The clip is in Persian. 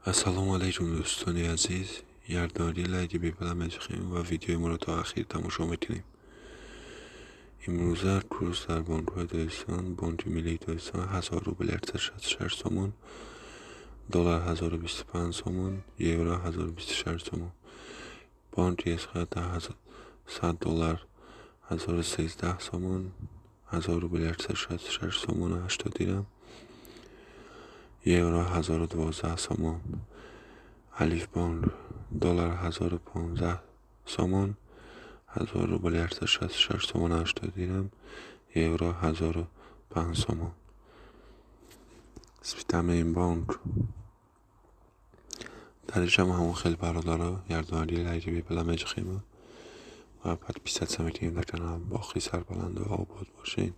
السلام علیکم دوستان عزیز. یادداری لایدی بیپلم ازخیم و ویدیوی ما رو تا اخیر تماشا میکنیم. امروزه کورس در بانک‌های داستان، بانک ملی داستان 1000 روبل ارتشاد 6 تومان، دلار 1025 تومان، یورو 1026 تومان. بانک اسقاط 100 دلار 1013 تومان، 1000 روبل ارتشاد 6 تومان و 80 درم، یورو 1012 تومان. الف بانک دلار 1015 تومان، 1000 روبل ارتشاد 6 تومان و 80 درم، یورو 1005 تومان. سیستم این بانک درش همون خیلی برادرها یارداری لایدی بیپلم ازخیم و بعد 200 سمتیم در کنار باخی سربلند و آباد باشین.